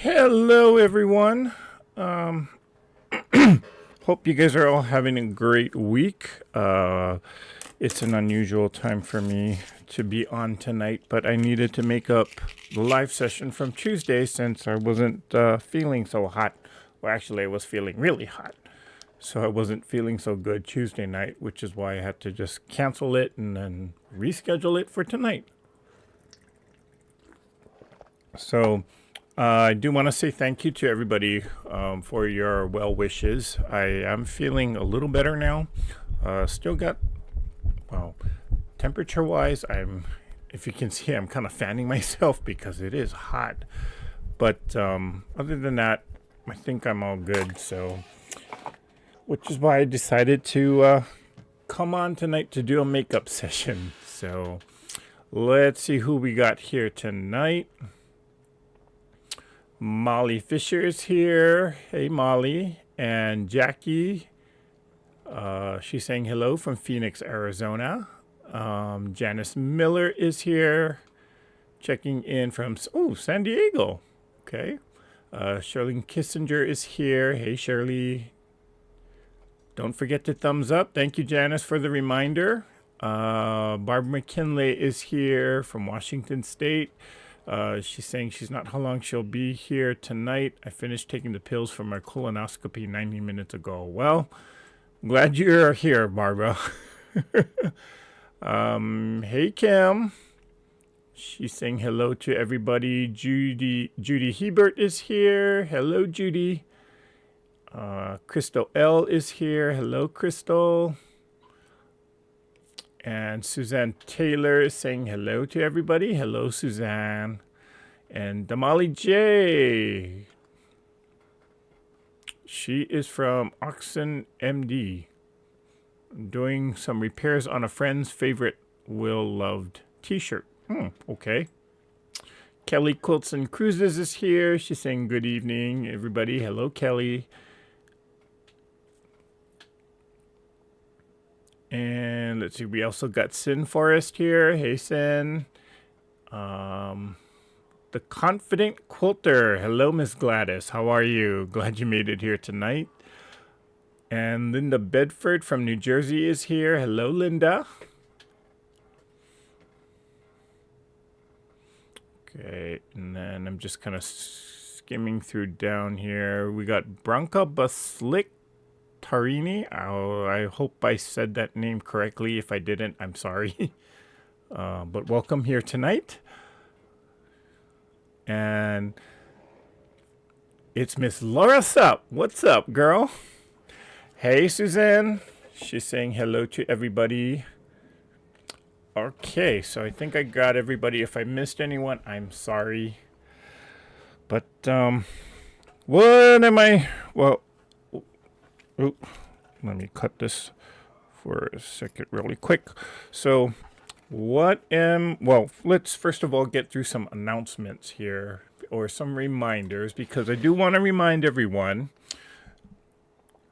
Hello, everyone. Um, Hope you guys are all having a great week. It's an unusual time for me to be on tonight, but I needed to make up the live session from Tuesday since I wasn't feeling so hot. Well, actually, I was feeling really hot. So I wasn't feeling so good Tuesday night, which is why I had to just cancel it and then reschedule it for tonight. So I do want to say thank you to everybody for your well wishes. I am feeling a little better now. Still got, well, temperature wise, if you can see, I'm kind of fanning myself because it is hot. But other than that, I think I'm all good. So, which is why I decided to come on tonight to do a makeup session. So, let's see who we got here tonight. Molly Fisher is here. Hey, Molly. And Jackie, she's saying hello from Phoenix, Arizona. Janice Miller is here, checking in from, San Diego. Okay. Shirley Kissinger is here. Hey, Shirley. Don't forget to thumbs up. Thank you, Janice, for the reminder. Barbara McKinley is here from Washington State. She's saying she's not how long she'll be here tonight. I finished taking the pills for my colonoscopy 90 minutes ago. Well, glad you're here, Barbara. Hey, Kim. She's saying hello to everybody. Judy Hebert is here. Hello, Judy. Crystal L is here. Hello, Crystal. And Suzanne Taylor is saying hello to everybody. Hello, Suzanne. And Damali J. She is from Oxon MD. Doing some repairs on a friend's favorite Will-loved t-shirt. Okay. Kelly Quilts and Cruises is here. She's saying good evening, everybody. Hello, Kelly. And let's see, we also got Sin Forest here. Hey, Sin. The Confident Quilter. Hello, Miss Gladys. How are you? Glad you made it here tonight. And Linda Bedford from New Jersey is here. Hello, Linda. Okay, and then I'm just kind of skimming through down here. We got Branka Baslik Tarini. I hope I said that name correctly. If I didn't, I'm sorry. But welcome here tonight. And it's Miss Laura Sup. What's up, girl? Hey, Suzanne. She's saying hello to everybody. Okay, so I think I got everybody. If I missed anyone, I'm sorry. But, what am I... Well... let me cut this for a second really quick. So, well, let's first of all get through some announcements here, or some reminders, because I do want to remind everyone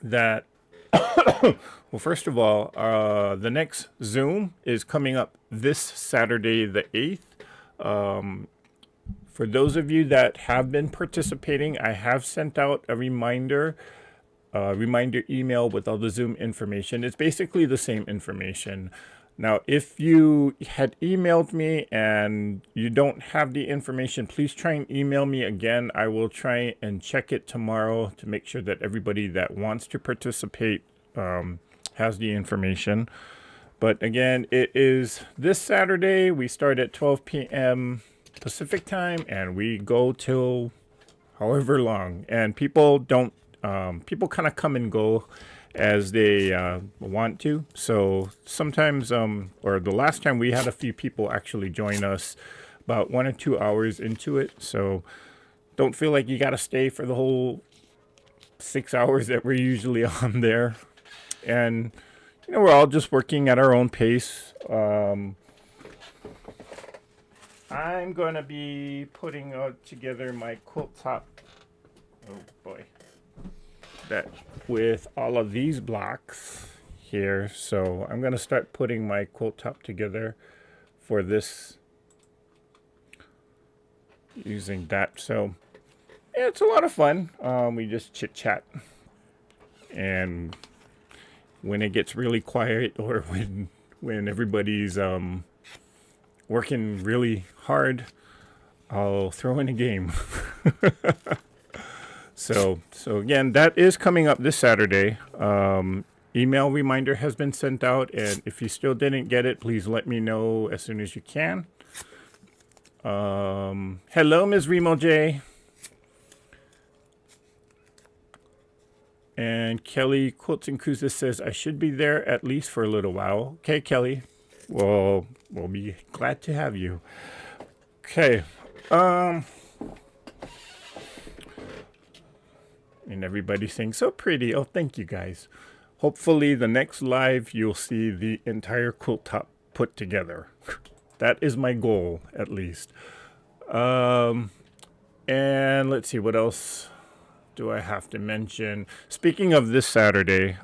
that, well, first of all, the next Zoom is coming up this Saturday, the 8th. For those of you that have been participating, I have sent out a reminder email with all the Zoom information. It's basically the same information. Now, if you had emailed me and you don't have the information, please try and email me again. I will try and check it tomorrow to make sure that everybody that wants to participate has the information. But again, it is this Saturday. We start at 12 p.m. Pacific time and we go till however long. And people kind of come and go as they want to. So sometimes, or the last time we had a few people actually join us about 1 or 2 hours into it. So don't feel like you got to stay for the whole 6 hours that we're usually on there. And, we're all just working at our own pace. I'm going to be putting together my quilt top. Oh boy. That with all of these blocks here. So I'm going to start putting my quilt top together for this using that. So Yeah, it's a lot of fun. We just chit chat, and when it gets really quiet, or when everybody's working really hard, I'll throw in a game. So again, that is coming up this Saturday. Email reminder has been sent out, and if you still didn't get it, please let me know as soon as you can. Hello, Ms. Remo J. And Kelly Quilts and Cruises says, I should be there at least for a little while. Okay, Kelly. Well, we'll be glad to have you. Okay. And everybody's saying, so pretty. Oh, thank you guys. Hopefully the next live, you'll see the entire quilt top put together. That is my goal, at least. And let's see, what else do I have to mention? Speaking of this Saturday,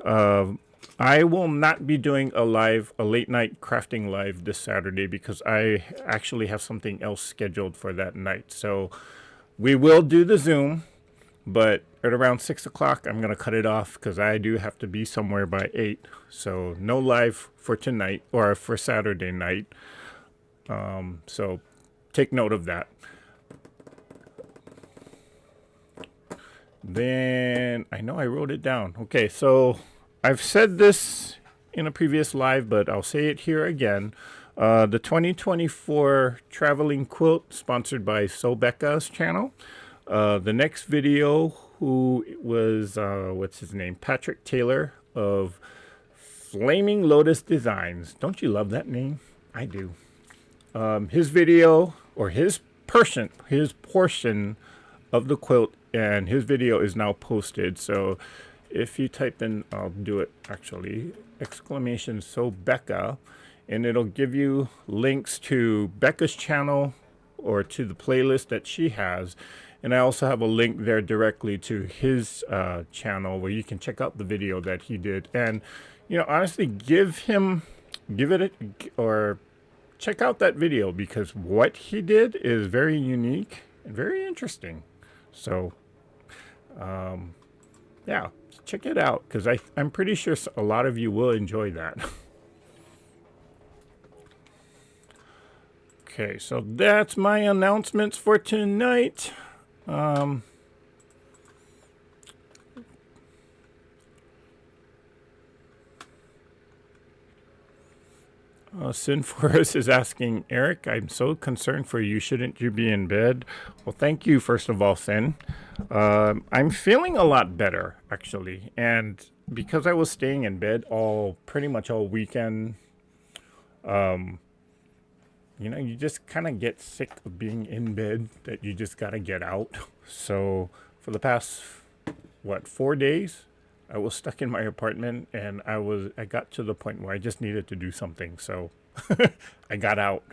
I will not be doing a late night crafting live this Saturday because I actually have something else scheduled for that night. So we will do the Zoom, but at around 6 o'clock, I'm going to cut it off because I do have to be somewhere by 8. So no live for tonight or for Saturday night. So take note of that. Then I know I wrote it down. Okay, so I've said this in a previous live, but I'll say it here again. The 2024 traveling quilt sponsored by Sobecca's channel. The next video, who was what's his name, Patrick Taylor of Flaming Lotus Designs. Don't you love that name? I do. His video, or his portion of the quilt, and his video is now posted. So if you type in, I'll do it actually, exclamation so Becca, and it'll give you links to Becca's channel or to the playlist that she has. And I also have a link there directly to his channel where you can check out the video that he did. And, you know, honestly, check out that video, because what he did is very unique and very interesting. So, yeah, check it out, because I'm pretty sure a lot of you will enjoy that. Okay, so that's my announcements for tonight. Sin Forest is asking, Eric, I'm so concerned for you. Shouldn't you be in bed? Well, thank you, first of all, Sin. I'm feeling a lot better, actually. And because I was staying in bed pretty much all weekend, you know, you just kind of get sick of being in bed, that you just got to get out. So for the past, 4 days, I was stuck in my apartment, and I got to the point where I just needed to do something. So I got out.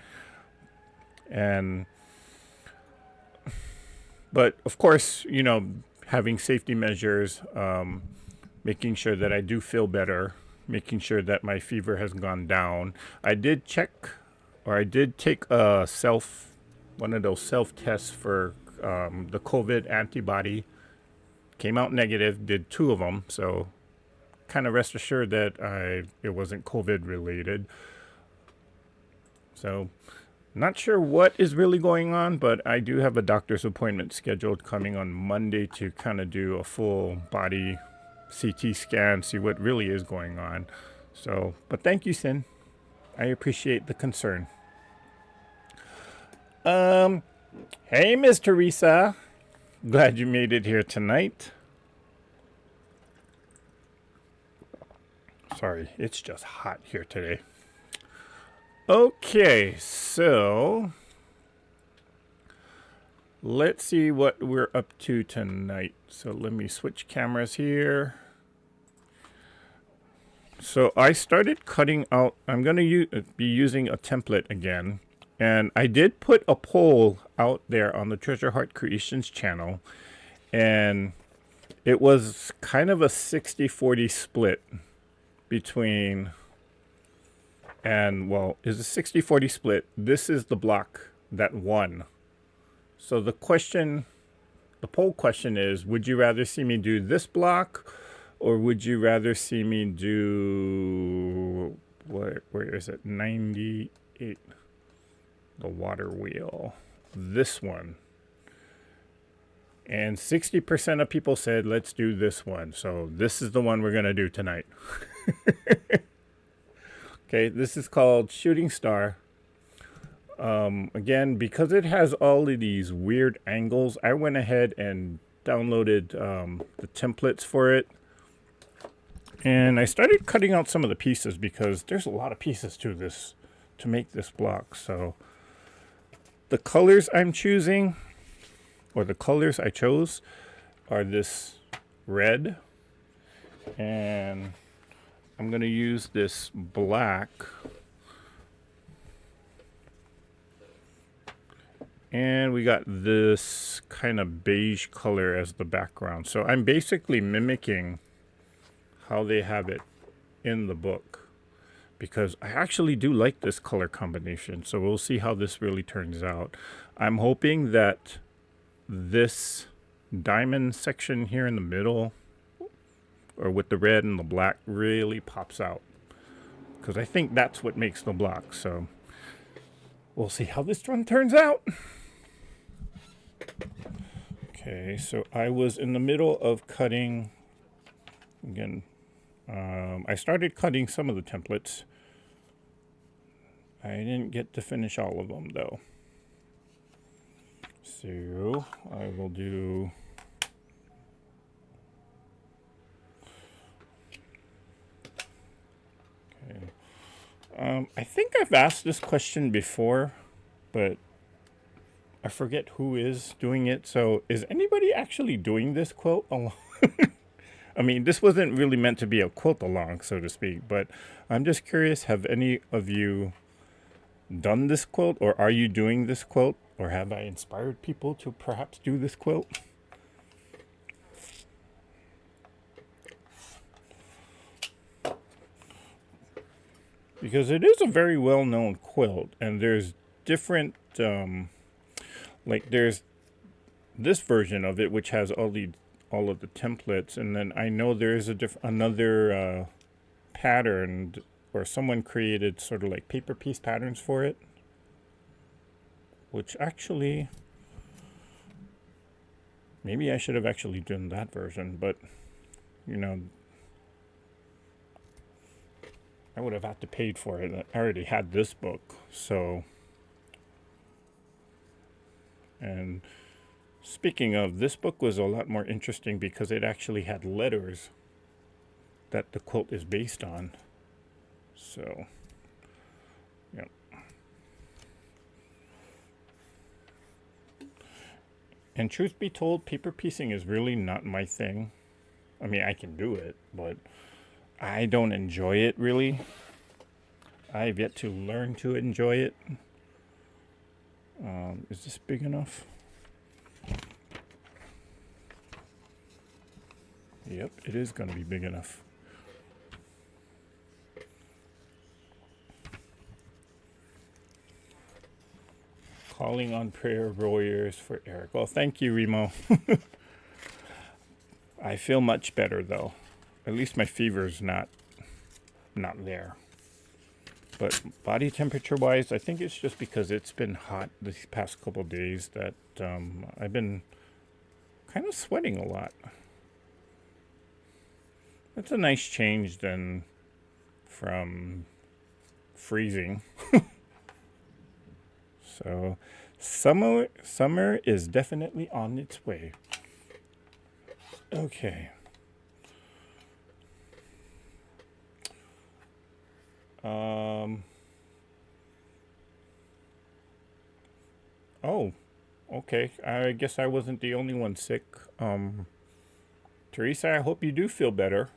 But of course, you know, having safety measures, making sure that I do feel better, making sure that my fever has gone down. I did take one of those self-tests for the COVID antibody. Came out negative, did 2 of them, so kind of rest assured that it wasn't COVID related. So not sure what is really going on, but I do have a doctor's appointment scheduled coming on Monday to kind of do a full body CT scan, see what really is going on. So, but thank you, Sin. I appreciate the concern. Hey, Miss Teresa. Glad you made it here tonight. Sorry, it's just hot here today. Okay, so let's see what we're up to tonight. So let me switch cameras here. So I started cutting out, I'm going to be using a template again. And I did put a poll out there on the Treasure Heart Creations channel. And it was kind of a 60-40 split between, and well, is a 60-40 split. This is the block that won. So the question the poll question is, would you rather see me do this block, or would you rather see me do, where is it, 98, the water wheel, this one. And 60% of people said, let's do this one. So this is the one we're going to do tonight. Okay, this is called Shooting Star. Again, because it has all of these weird angles, I went ahead and downloaded the templates for it. And I started cutting out some of the pieces because there's a lot of pieces to this, to make this block. So the colors I'm choosing, or the colors I chose, are this red, and I'm going to use this black, and we got this kind of beige color as the background. So I'm basically mimicking how they have it in the book, because I actually do like this color combination. So we'll see how this really turns out. I'm hoping that this diamond section here in the middle, or with the red and the black, really pops out, because I think that's what makes the block. So we'll see how this one turns out. Okay, so I was in the middle of cutting again. I started cutting some of the templates. I didn't get to finish all of them though. So I will do I think I've asked this question before, but I forget who is doing it. So is anybody actually doing this quilt along? I mean, this wasn't really meant to be a quilt along, so to speak, but I'm just curious, have any of you done this quilt, or are you doing this quilt, or have I inspired people to perhaps do this quilt? Because it is a very well-known quilt, and there's different, like there's this version of it which has all of the templates, and then I know there is another pattern, or someone created sort of like paper piece patterns for it, which actually maybe I should have actually done that version, but you know, I would have had to pay for it. I already had this book, so. And speaking of, this book was a lot more interesting because it actually had letters that the quilt is based on. So, yeah. And truth be told, paper piecing is really not my thing. I mean, I can do it, but I don't enjoy it really. I've yet to learn to enjoy it. Is this big enough? Yep, it is going to be big enough. Calling on prayer warriors for Eric. Well, thank you, Remo. I feel much better though. At least my fever's not there. But body temperature wise, I think it's just because it's been hot these past couple of days that I've been kind of sweating a lot. That's a nice change then from freezing. So summer is definitely on its way. Okay. Oh, okay. I guess I wasn't the only one sick. Teresa, I hope you do feel better.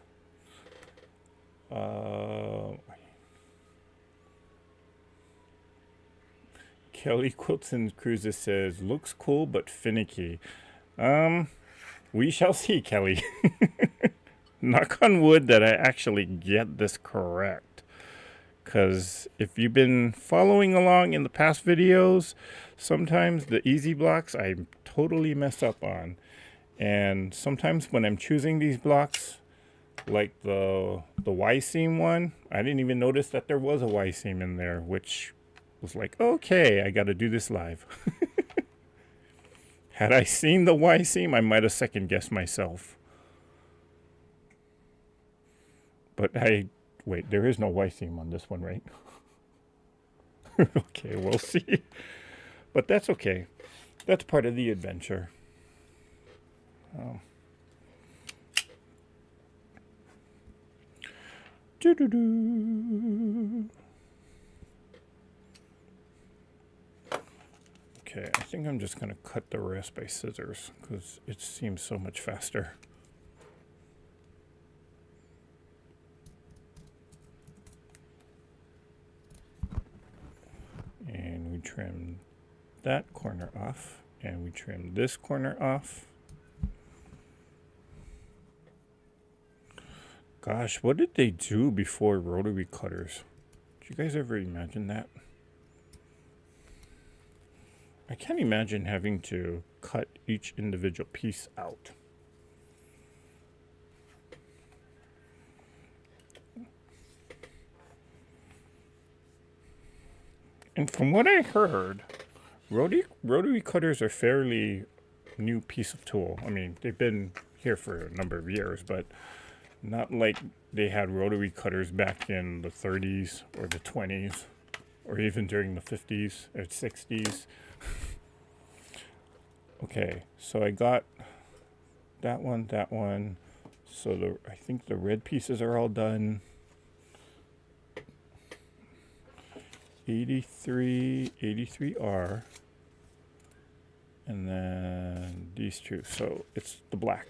Kelly Quilts and Cruises says, looks cool but finicky. We shall see, Kelly. Knock on wood that I actually get this correct. Because if you've been following along in the past videos, sometimes the easy blocks I totally mess up on. And sometimes when I'm choosing these blocks, like the Y seam one, I didn't even notice that there was a Y seam in there, which was like, okay, I got to do this live. Had I seen the Y seam, I might have second guessed myself. But wait, there is no Y seam on this one, right? Okay, we'll see. But that's okay. That's part of the adventure. Doo-doo-doo. Okay, I think I'm just going to cut the rest by scissors because it seems so much faster. And we trim that corner off, and we trim this corner off. Gosh, what did they do before rotary cutters? Did you guys ever imagine that? I can't imagine having to cut each individual piece out. And from what I heard, rotary cutters are fairly new piece of tool. I mean, they've been here for a number of years, but not like they had rotary cutters back in the 30s or the 20s or even during the 50s or 60s. Okay, so I got that one. So I think the red pieces are all done. 83R, and then these two. So it's the black.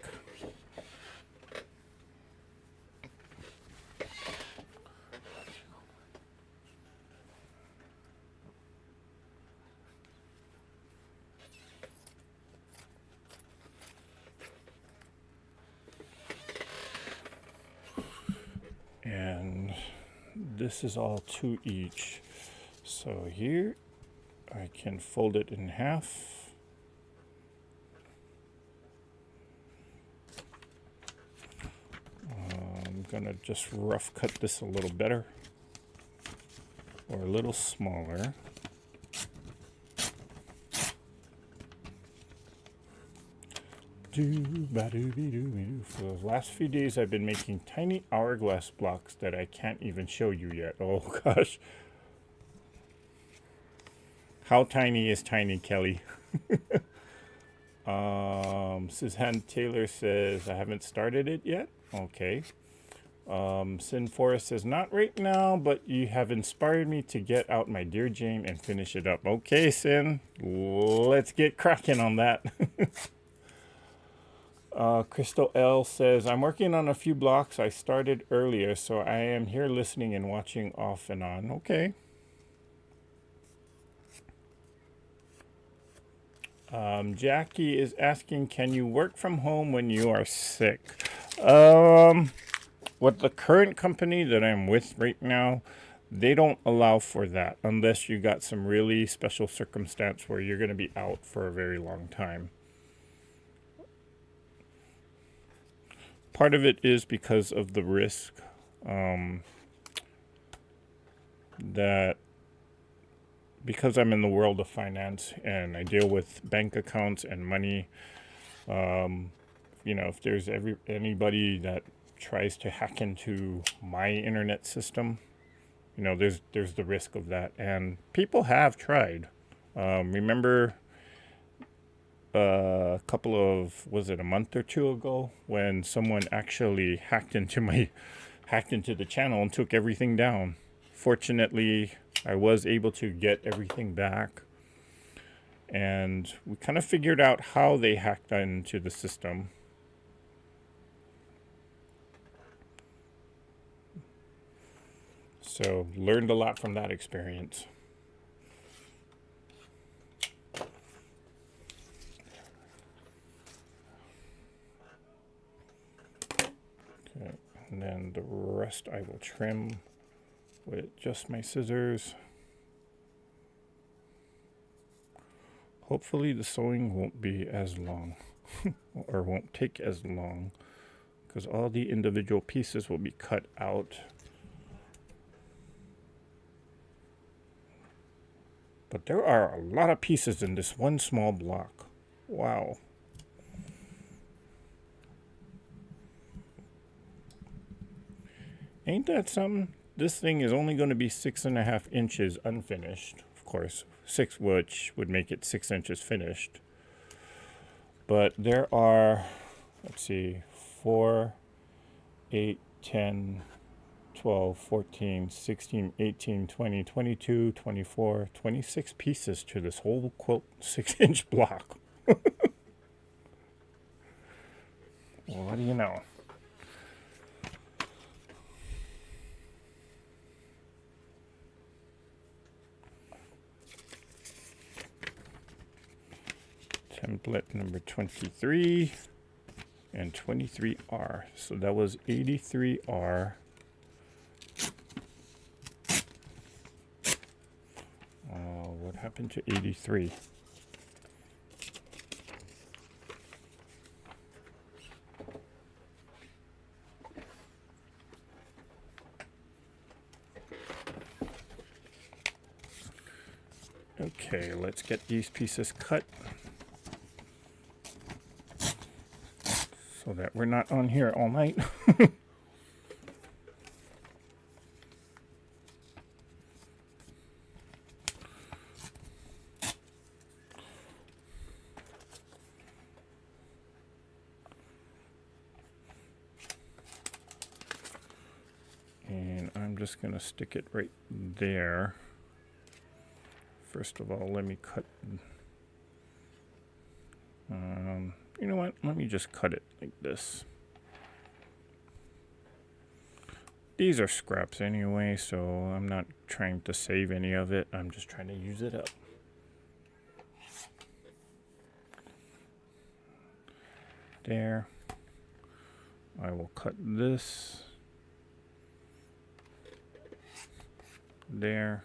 And this is all 2 each. So here I can fold it in half. I'm gonna just rough cut this a little better or a little smaller. For the last few days I've been making tiny hourglass blocks that I can't even show you yet. Oh gosh. How tiny is tiny, Kelly? Suzanne Taylor says, I haven't started it yet. Okay. Sin Forest says, not right now, but you have inspired me to get out my Dear Jane and finish it up. Okay, Sin, let's get cracking on that. Crystal L says, I'm working on a few blocks I started earlier, so I am here listening and watching off and on. Okay. Jackie is asking, can you work from home when you are sick? With the current company that I'm with right now, they don't allow for that unless you got some really special circumstance where you're going to be out for a very long time. Part of it is because of the risk that because I'm in the world of finance and I deal with bank accounts and money, you know, if there's anybody that tries to hack into my internet system, you know, there's the risk of that. And people have tried. Remember a couple of, was it a month or two ago, when someone actually hacked into the channel and took everything down. Fortunately, I was able to get everything back, and we kind of figured out how they hacked into the system. So learned a lot from that experience. Okay, and then the rest I will trim with just my scissors. Hopefully the sewing won't be as long. or won't take as long because all the individual pieces will be cut out. But there are a lot of pieces in this one small block. Wow. Ain't that something? This thing is only going to be 6.5 inches unfinished. Of course, 6, which would make it 6 inches finished. But there are, let's see, 4, 8, 10, 12, 14, 16, 18, 20, 22, 24, 26 pieces to this whole quilt 6-inch block. Well, what do you know? Template number 23 and 23R. So that was 83R. What happened to 83? Okay, let's get these pieces cut so that we're not on here all night. And I'm just going to stick it right there. First of all, let me cut. You know what? Let me just cut it like this. These are scraps anyway, so I'm not trying to save any of it. I'm just trying to use it up. There. I will cut this. There.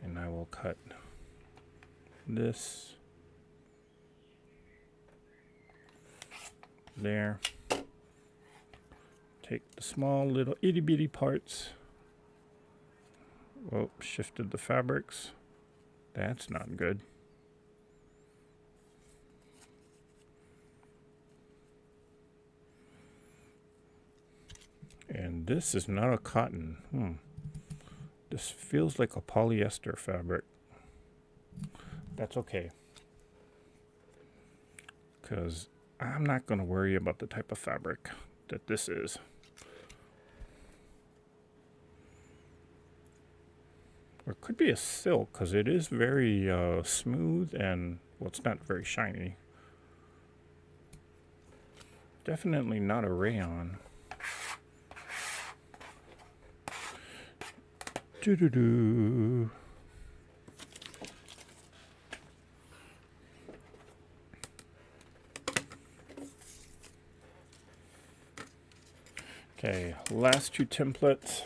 And I will cut this. There. Take the small little itty bitty parts. Oh, shifted the fabrics. That's not good. And this is not a cotton. This feels like a polyester fabric. That's okay, because I'm not going to worry about the type of fabric that this is. Or it could be a silk, because it is very smooth and, well, it's not very shiny. Definitely not a rayon. Doo-doo-doo. Okay, last two templates.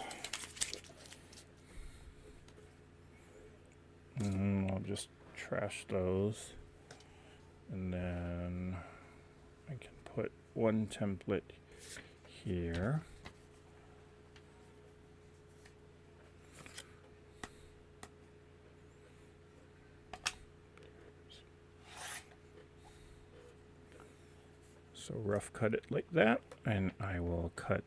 I'll just trash those. And then I can put one template here. So rough cut it like that, and I will cut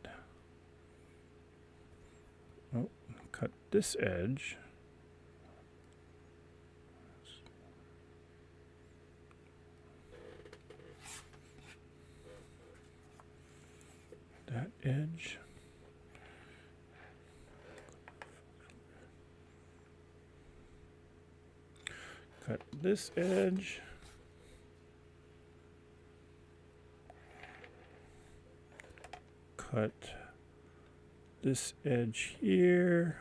this edge. That edge. Cut this edge. Cut this edge here.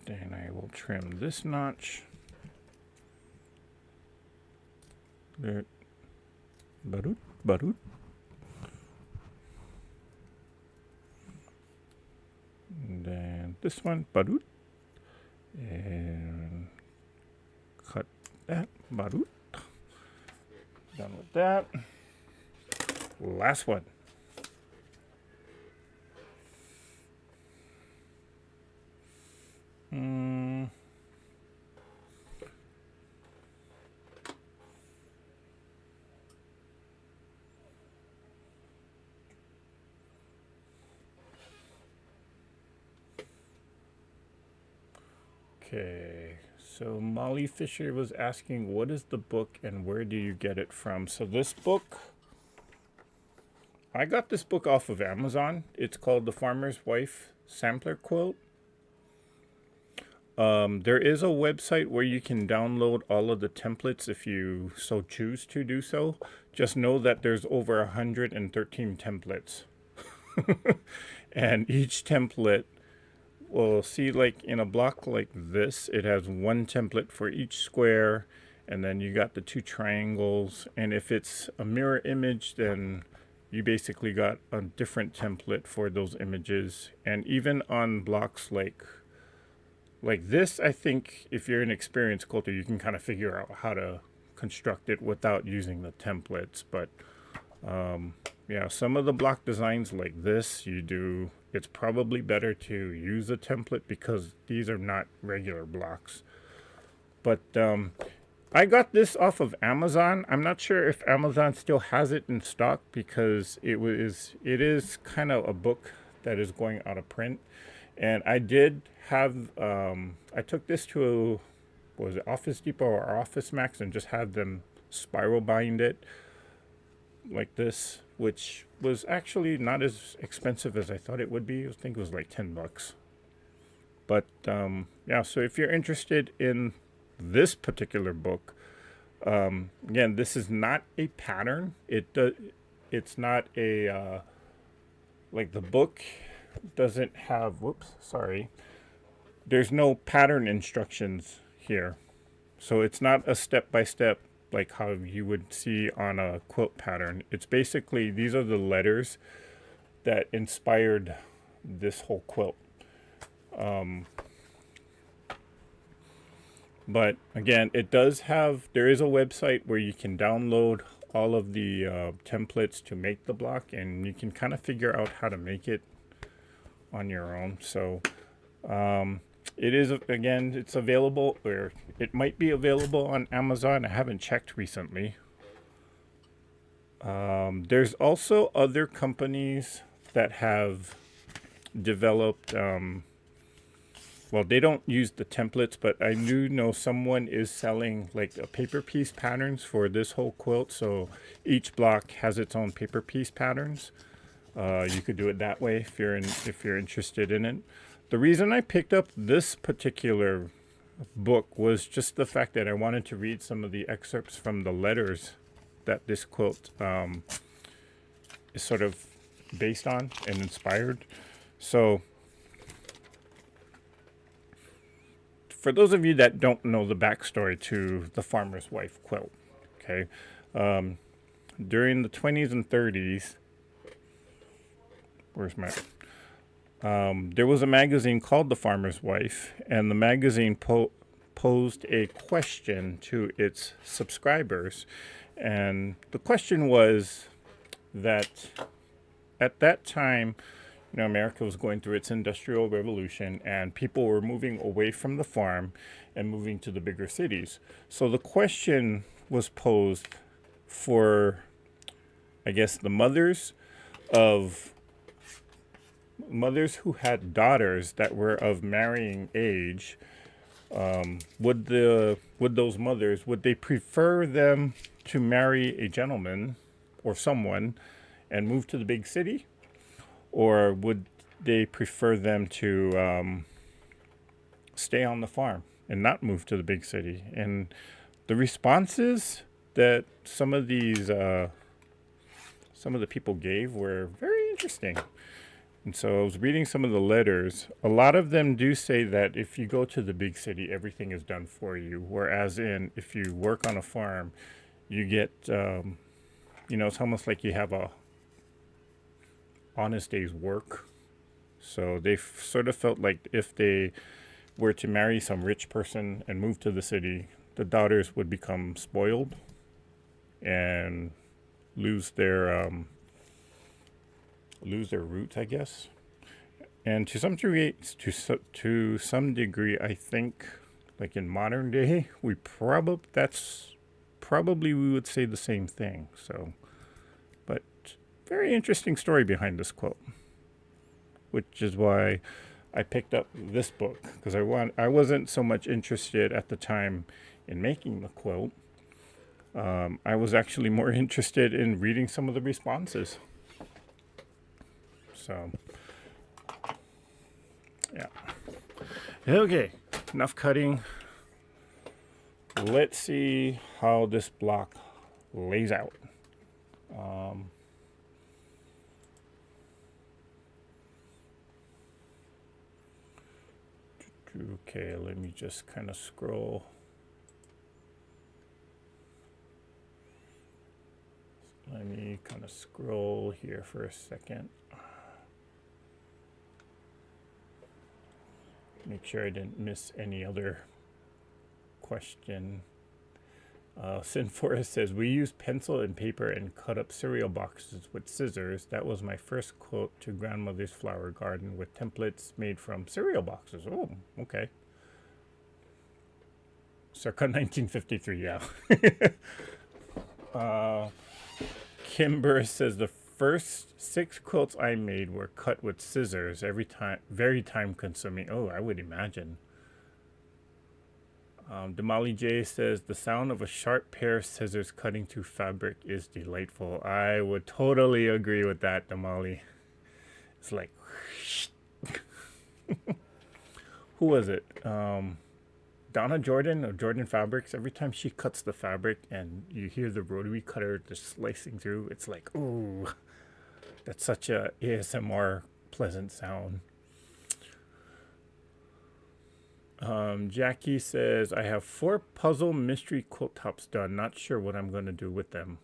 Then I will trim this notch. There. Badoot, badoot. And then this one, badoot. And cut that, badoot. Done with that. Last one. Okay, so Molly Fisher was asking, what is the book and where do you get it from? So this book, I got this book off of Amazon. It's called The Farmer's Wife Sampler Quilt. There is a website where you can download all of the templates if you so choose to do so. Just know that there's over 113 templates. And each template, well, see, like in a block like this, it has one template for each square, and then you got the two triangles. And if it's a mirror image, then you basically got a different template for those images. And even on blocks like this, I think if you're an experienced quilter, you can kind of figure out how to construct it without using the templates. But yeah, some of the block designs like this, it's probably better to use a template because these are not regular blocks. But I got this off of Amazon. I'm not sure if Amazon still has it in stock because it is kind of a book that is going out of print. And I did have, I took this to, was it Office Depot or Office Max, and just had them spiral bind it like this, which was actually not as expensive as I thought it would be. I think it was like 10 bucks. But yeah, so if you're interested in this particular book, again, this is not a pattern. It's not a, like the book doesn't have, whoops, sorry. There's no pattern instructions here. So it's not a step-by-step like how you would see on a quilt pattern. It's basically, these are the letters that inspired this whole quilt. But again, there is a website where you can download all of the templates to make the block, and you can kind of figure out how to make it on your own. So it is, again, it's available, or it might be available on Amazon. I haven't checked recently. There's also other companies that have developed, well, they don't use the templates, but I do know someone is selling like a paper piece patterns for this whole quilt. So each block has its own paper piece patterns. You could do it that way if you're interested in it. The reason I picked up this particular book was just the fact that I wanted to read some of the excerpts from the letters that this quilt is sort of based on and inspired. So for those of you that don't know the backstory to the Farmer's Wife quilt, okay, during the 20s and 30s, where's my, there was a magazine called The Farmer's Wife, and the magazine posed a question to its subscribers. And the question was that at that time, you know, America was going through its industrial revolution, and people were moving away from the farm and moving to the bigger cities. So the question was posed for, I guess, the mothers who had daughters that were of marrying age. Would those mothers, would they prefer them to marry a gentleman or someone and move to the big city? Or would they prefer them to stay on the farm and not move to the big city? And the responses that some of the people gave were very interesting. And so I was reading some of the letters. A lot of them do say that if you go to the big city, everything is done for you. Whereas if you work on a farm, you get, it's almost like you have a honest day's work. So they sort of felt like if they were to marry some rich person and move to the city, the daughters would become spoiled and lose their roots, I guess. And to some degree, to some degree, I think, like in modern day, probably we would say the same thing. So, but very interesting story behind this quote, which is why I picked up this book, because I wasn't so much interested at the time in making the quilt. I was actually more interested in reading some of the responses. So, yeah. Okay, enough cutting. Let's see how this block lays out. Okay, let me just kind of scroll. Let me kind of scroll here for a second. Make sure I didn't miss any other question. Sin Forest says, we use pencil and paper and cut up cereal boxes with scissors. That was my first quote to grandmother's flower garden with templates made from cereal boxes. Oh, okay. Circa 1953, yeah. Kimber says, the first 6 quilts I made were cut with scissors every time, very time consuming. Oh, I would imagine. Damali J says, the sound of a sharp pair of scissors cutting through fabric is delightful. I would totally agree with that, Damali. It's like, who was it? Donna Jordan of Jordan Fabrics. Every time she cuts the fabric and you hear the rotary cutter just slicing through, it's like, ooh, that's such a ASMR pleasant sound. Jackie says, I have 4 puzzle mystery quilt tops done. Not sure what I'm going to do with them.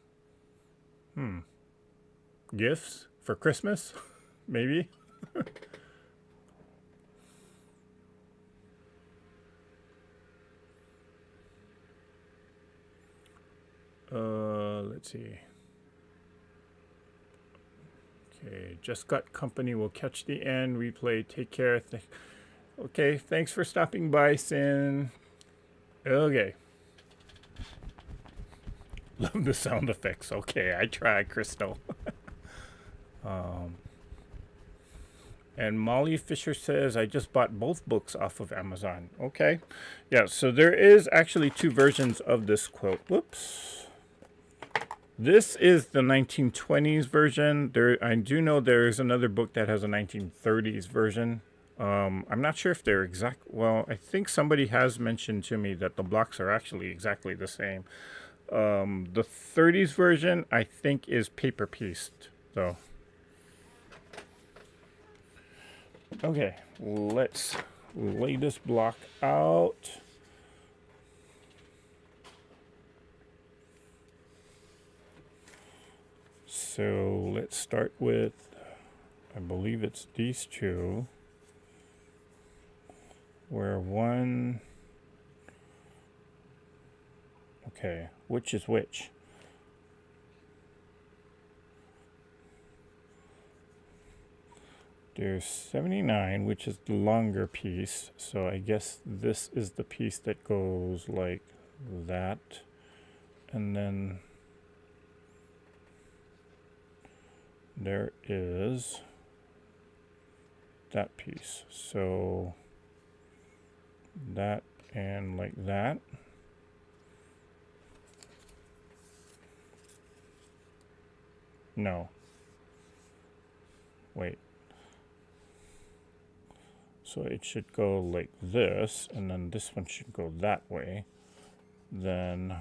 Gifts for Christmas? Maybe? Let's see. Okay, just got company. We'll catch the end. Replay. Take care. Okay, thanks for stopping by, Sin. Okay. Love the sound effects. Okay, I try, Crystal. And Molly Fisher says, I just bought both books off of Amazon. Okay. Yeah, so there is actually 2 versions of this quilt. Whoops. This is the 1920s version. I do know there is another book that has a 1930s version. I'm not sure if they're exact. Well, I think somebody has mentioned to me that the blocks are actually exactly the same. The 30s version, I think, is paper pieced, though. Okay, let's lay this block out. So let's start with, I believe it's these 2, where one, okay, which is which? There's 79, which is the longer piece, so I guess this is the piece that goes like that, and then there is that piece. So that and like that. No. Wait. So it should go like this, and then this one should go that way. Then,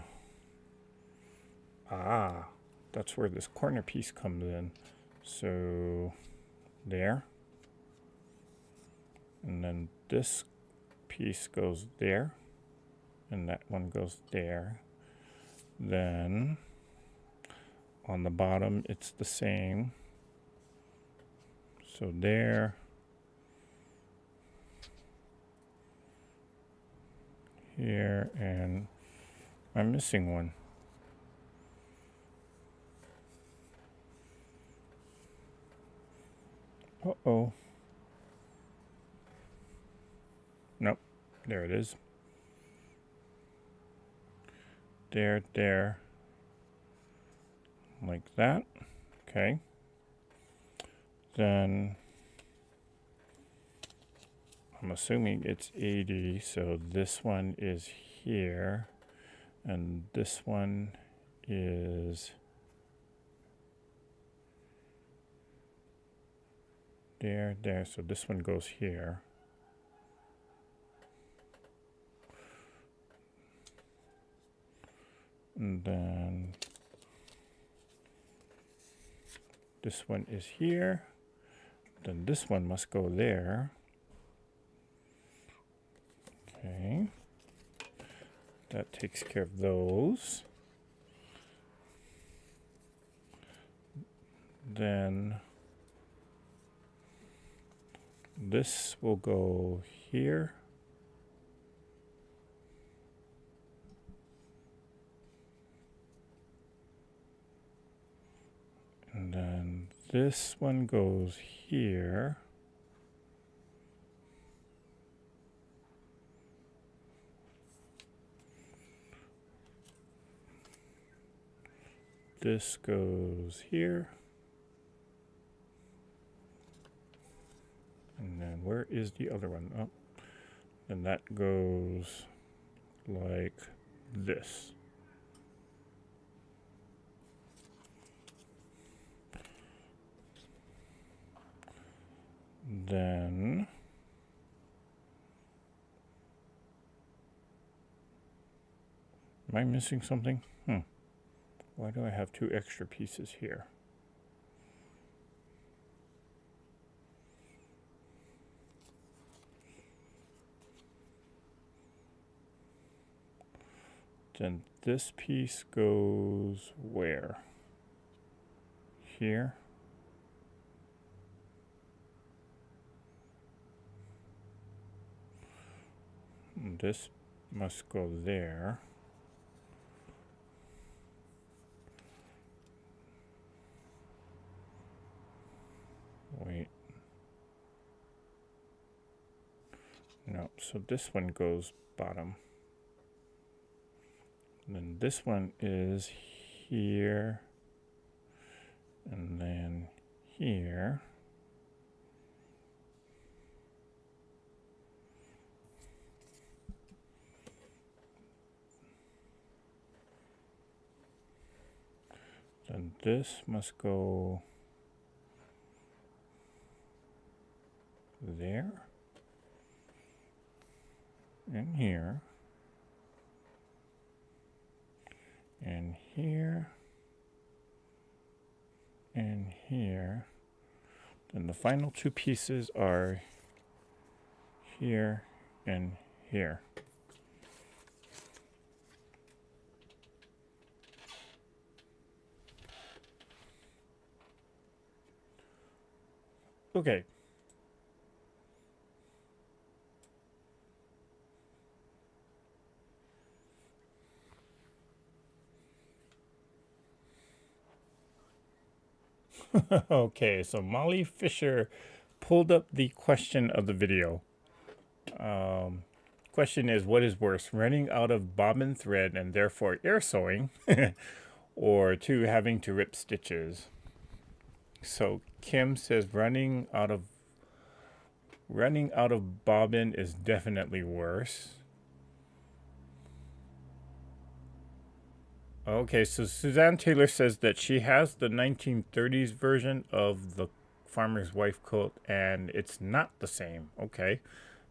that's where this corner piece comes in. So, there. And then this piece goes there, and that one goes there. Then on the bottom it's the same. So there, here, and I'm missing one. Uh-oh. Nope, there it is. There, there, like that. Okay. Then I'm assuming it's 80, so this one is here, and this one is there, there, so this one goes here. And then this one is here. Then this one must go there. Okay. That takes care of those. Then this will go here. And then this one goes here. This goes here. And then where is the other one? Oh, and that goes like this. Then am I missing something? Why do I have two extra pieces here? Then this piece goes where? Here. And this must go there. Wait. No, so this one goes bottom. And then this one is here. And then here. Then this must go there and here and here and here. Then the final two pieces are here and here. Okay. Okay, so Molly Fisher pulled up the question of the video. Question is, what is worse, running out of bobbin thread and therefore air sewing, or two, having to rip stitches? So Kim says running out of bobbin is definitely worse. Okay, so Suzanne Taylor says that she has the 1930s version of the Farmer's Wife quilt and it's not the same. Okay,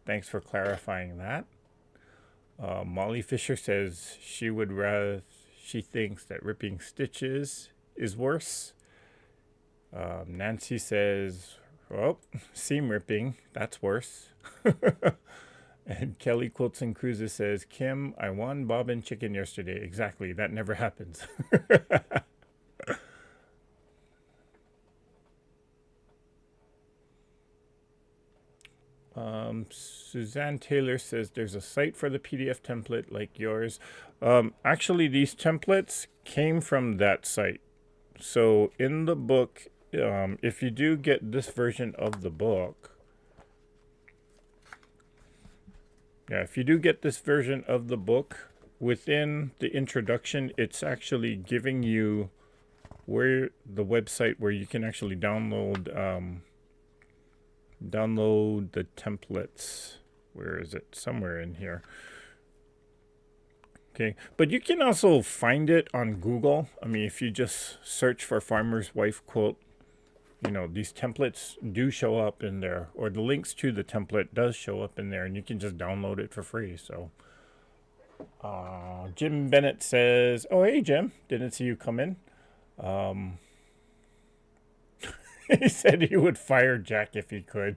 thanks for clarifying that. Molly Fisher says she thinks that ripping stitches is worse. Nancy says Oh, seam ripping. That's worse. And Kelly Quilts and Cruises says, Kim, I won bobbin chicken yesterday. Exactly. That never happens. Suzanne Taylor says there's a site for the PDF template like yours. Actually, these templates came from that site. So in the book, if you do get this version of the book, if you do get this version of the book, within the introduction, it's actually giving you where the website where you can actually download the templates. Where is it? Somewhere in here. Okay, but you can also find it on Google. I mean, if you just search for Farmer's Wife Quilt, you know, these templates do show up in there, or the links to the template does show up in there, and you can just download it for free. So Jim Bennett says, oh, hey, Jim, didn't see you come in. He said he would fire Jack if he could.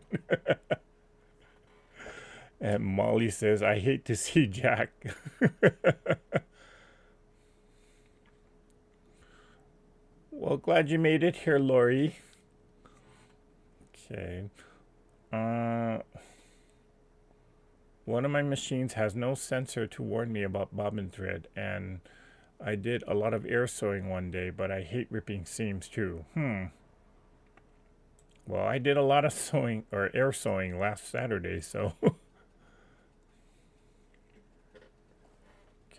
And Molly says, I hate to see Jack. Well, glad you made it here, Lori. Okay. One of my machines has no sensor to warn me about bobbin thread, and I did a lot of air sewing one day, but I hate ripping seams too. Well, I did a lot of sewing or air sewing last Saturday, so.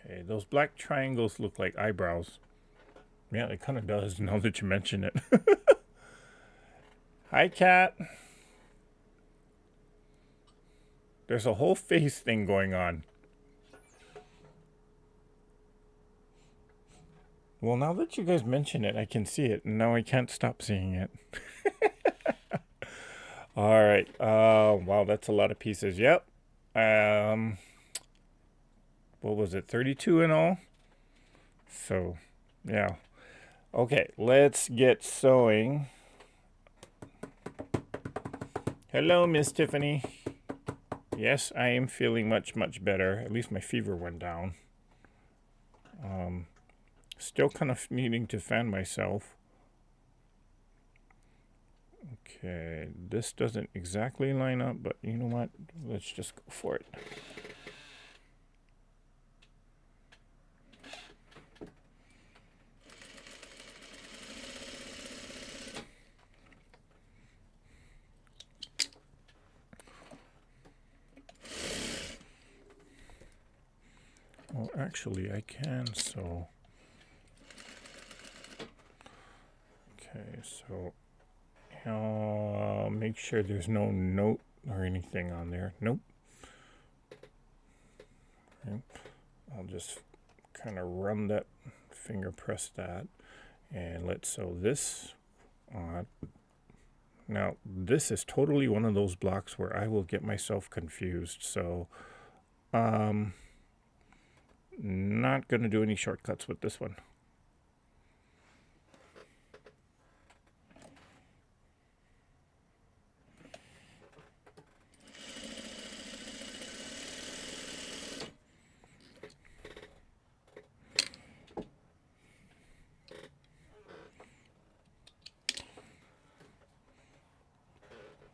Okay, those black triangles look like eyebrows. Yeah, it kind of does now that you mention it. Hi, Cat. There's a whole face thing going on. Well, now that you guys mention it, I can see it, and now I can't stop seeing it. All right. Wow, that's a lot of pieces. Yep. What was it? 32 in all? So, yeah. Okay, let's get sewing. Hello, Miss Tiffany. Yes, I am feeling much, much better. At least my fever went down. Still kind of needing to fan myself. Okay, this doesn't exactly line up, but you know what? Let's just go for it. Well, actually, I can sew. Okay, so make sure there's no note or anything on there. Nope. Okay. I'll just kind of run that, finger press that, and let's sew this on. Now, this is totally one of those blocks where I will get myself confused, so not going to do any shortcuts with this one.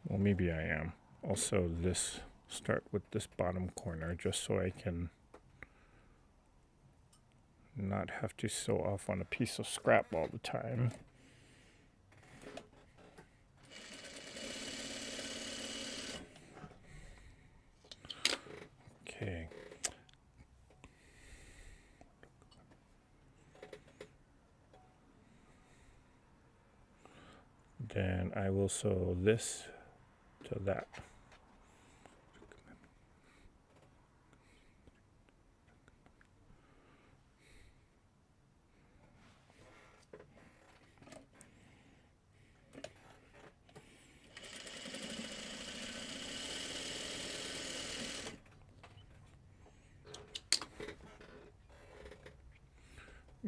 Well, maybe I am. Also, this, start with this bottom corner just so I can not have to sew off on a piece of scrap all the time. Okay. Then I will sew this to that.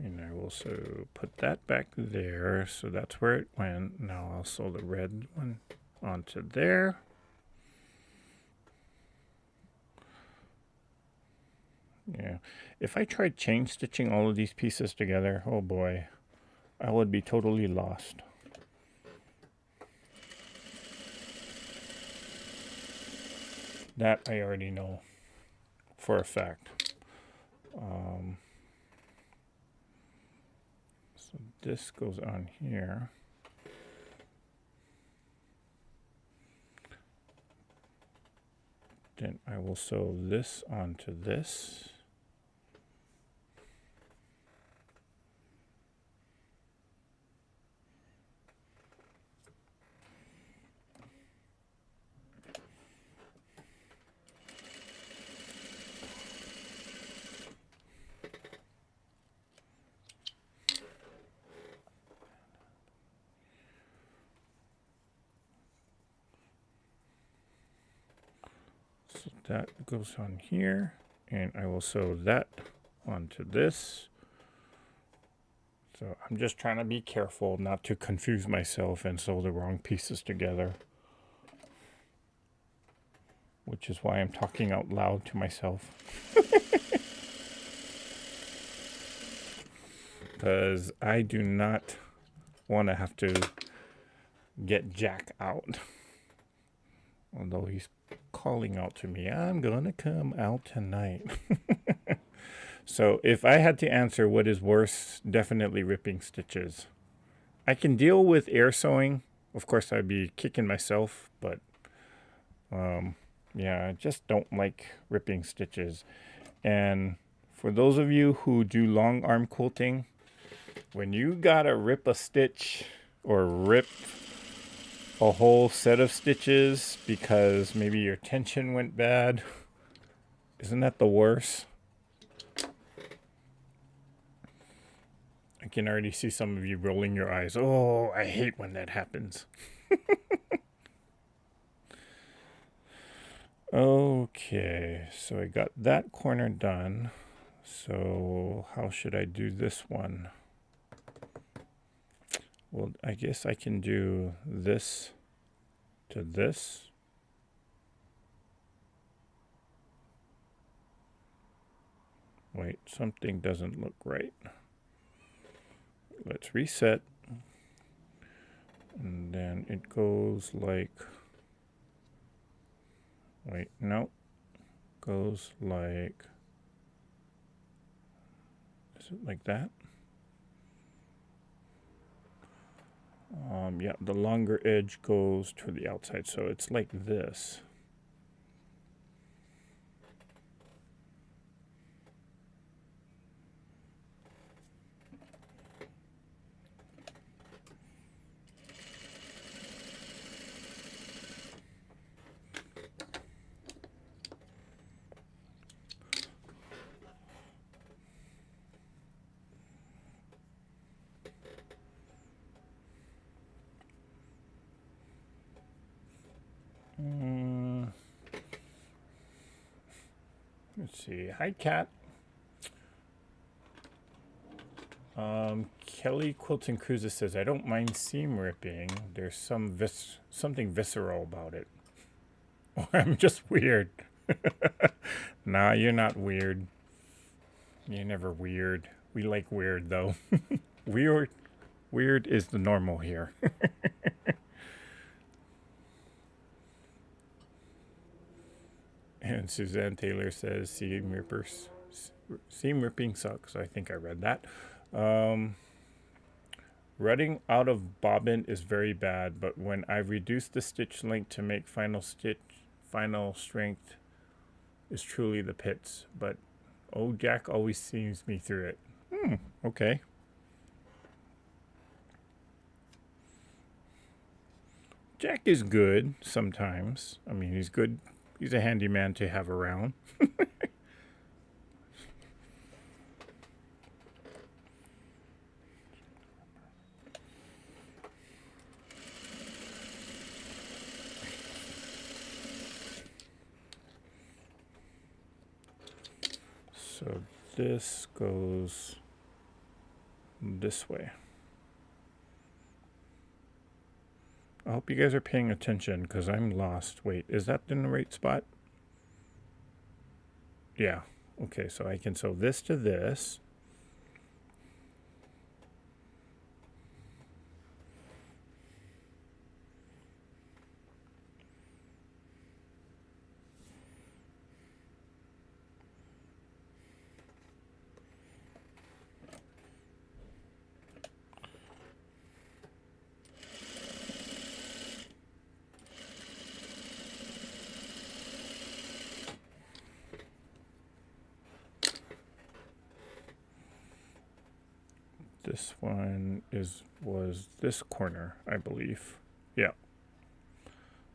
And I will also put that back there, so that's where it went. Now I'll sew the red one onto there. Yeah, if I tried chain stitching all of these pieces together, oh boy, I would be totally lost. That I already know for a fact. So this goes on here. Then I will sew this onto this. So that goes on here, and I will sew that onto this. So I'm just trying to be careful not to confuse myself and sew the wrong pieces together, which is why I'm talking out loud to myself. Because I do not want to have to get Jack out. Although he's calling out to me, I'm gonna come out tonight. So if I had to answer what is worse, definitely ripping stitches. I can deal with air sewing. Of course, I'd be kicking myself, but yeah, I just don't like ripping stitches. And for those of you who do long arm quilting, when you gotta rip a stitch or rip a whole set of stitches because maybe your tension went bad, isn't that the worst? I can already see some of you rolling your eyes. Oh, I hate when that happens. Okay, so I got that corner done. So how should I do this one? Well, I guess I can do this to this. Wait, something doesn't look right. Let's reset. And then it goes like, wait, no. Goes like, is it like that? Yeah, the longer edge goes to the outside, so it's like this. Let's see. Hi, Kat. Kelly Quilts and Cruises says, I don't mind seam ripping. There's something visceral about it. Or I'm just weird. Nah, you're not weird. You're never weird. We like weird, though. Weird is the normal here. And Suzanne Taylor says, seam ripping sucks. I think I read that. Running out of bobbin is very bad, but when I reduce the stitch length to make final strength is truly the pits. But oh, Jack always sees me through it. Okay. Jack is good sometimes. I mean, he's good. He's a handy man to have around. So this goes this way. I hope you guys are paying attention because I'm lost. Wait, is that in the right spot? Yeah. Okay, so I can sew this to this. This one was this corner, I believe. Yeah.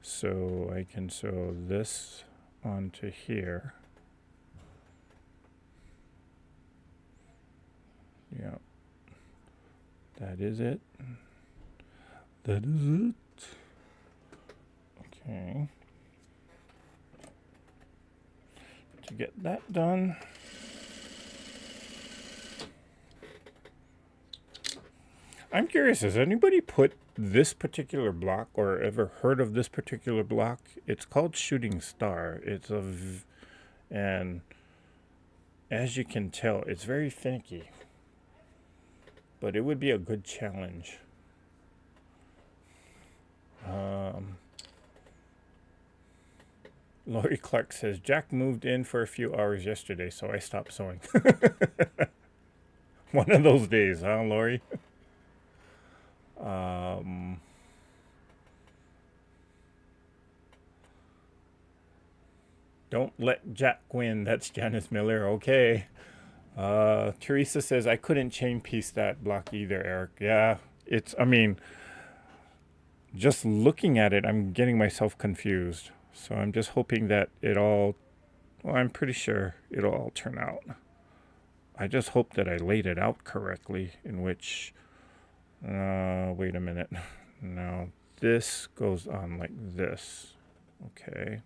So I can sew this onto here. Yeah. That is it. That is it. Okay. To get that done, I'm curious, has anybody put this particular block or ever heard of this particular block? It's called Shooting Star. And as you can tell, it's very finicky. But it would be a good challenge. Lori Clark says, Jack moved in for a few hours yesterday, so I stopped sewing. One of those days, huh, Lori? Don't let Jack win. That's Janice Miller. Okay. Teresa says, I couldn't chain piece that block either, Eric. Yeah, I mean, just looking at it, I'm getting myself confused. So I'm just hoping that well, I'm pretty sure it'll all turn out. I just hope that I laid it out correctly, in which, wait a minute. Now, this goes on like this. Okay.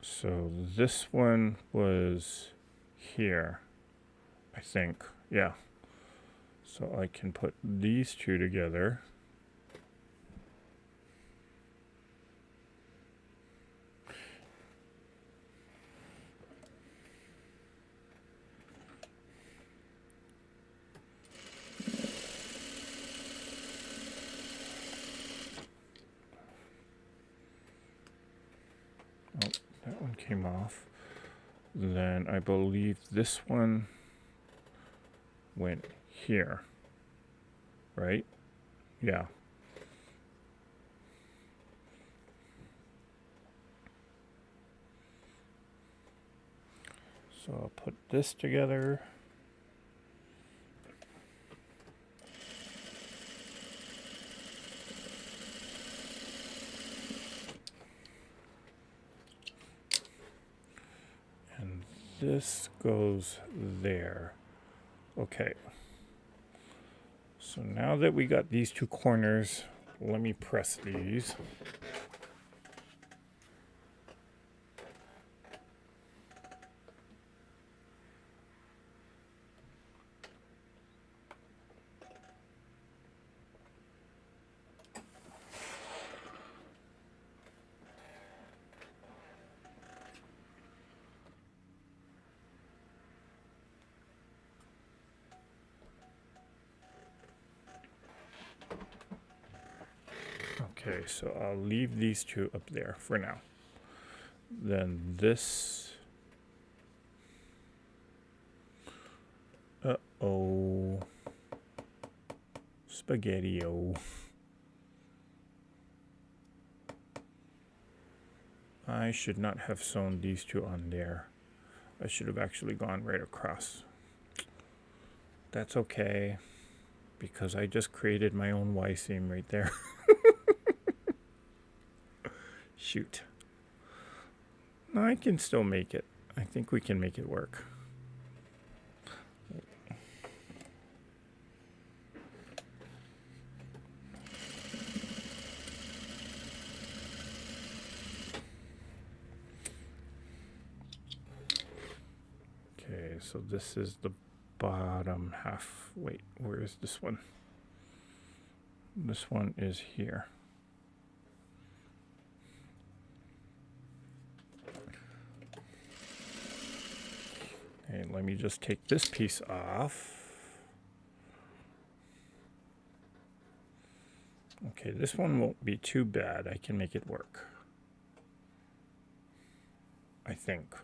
So this one was here, I think. Yeah. So I can put these two together. Oh, that one came off. Then I believe this one went here, right? Yeah. So I'll put this together. And this goes there. Okay. So now that we got these two corners, let me press these. Okay, so I'll leave these two up there for now. Then this. Uh-oh. Spaghetti-o. I should not have sewn these two on there. I should have actually gone right across. That's okay, because I just created my own Y-seam right there. Shoot. No, I can still make it. I think we can make it work. so this is the bottom half. Wait, where is this one? This one is here. Okay, let me just take this piece off. Okay, this one won't be too bad. I can make it work, I think.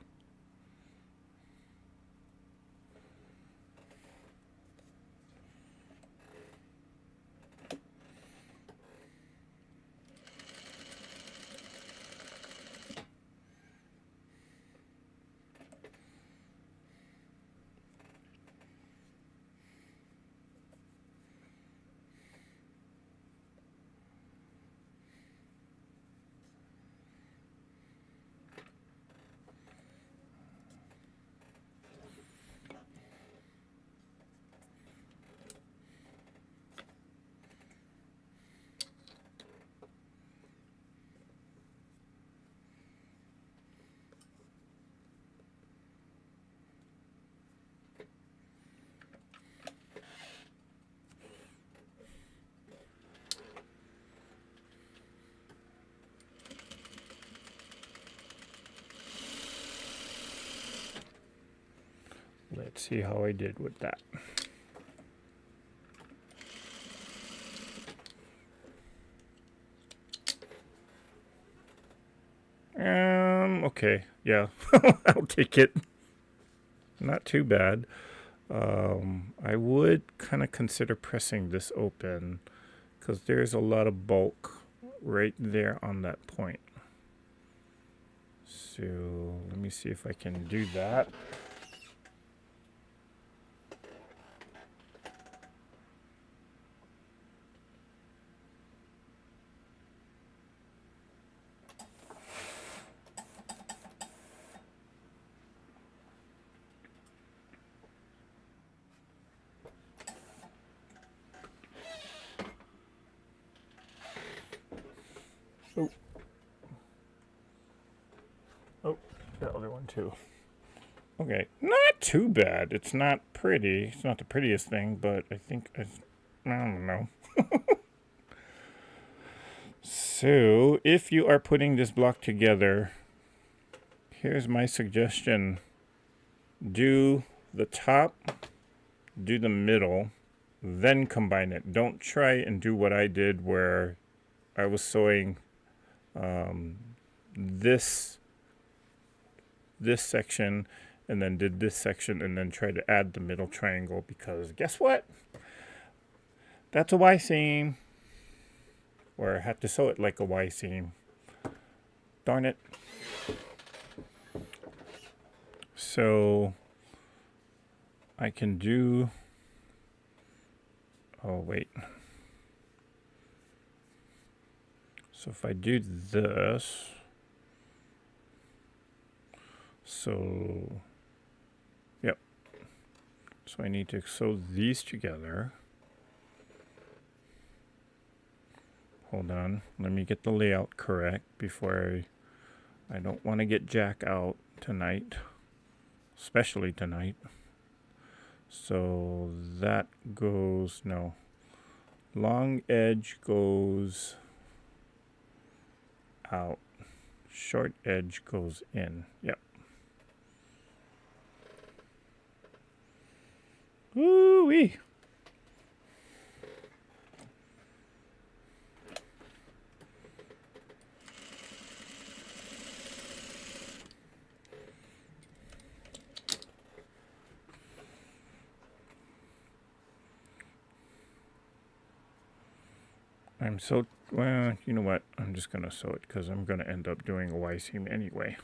Let's see how I did with that. Okay, yeah, I'll take it. Not too bad. I would kind of consider pressing this open because there's a lot of bulk right there on that point. So let me see if I can do that. Oh. Oh, the other one too. Okay, not too bad. It's not pretty. It's not the prettiest thing, but I think I don't know. So, if you are putting this block together, here's my suggestion. Do the top, do the middle, then combine it. Don't try and do what I did where I was sewing this section and then did this section and then try to add the middle triangle, because guess what? That's a Y seam. Or I have to sew it like a Y seam. Darn it. So I can do, oh wait. So if I do this, so, yep. So I need to sew these together. Hold on, let me get the layout correct before I don't want to get Jack out tonight, especially tonight. So that goes, no, long edge goes out, short edge goes in. Yep. Woo-wee. I'm so, well, you know what? I'm just going to sew it because I'm going to end up doing a Y seam anyway.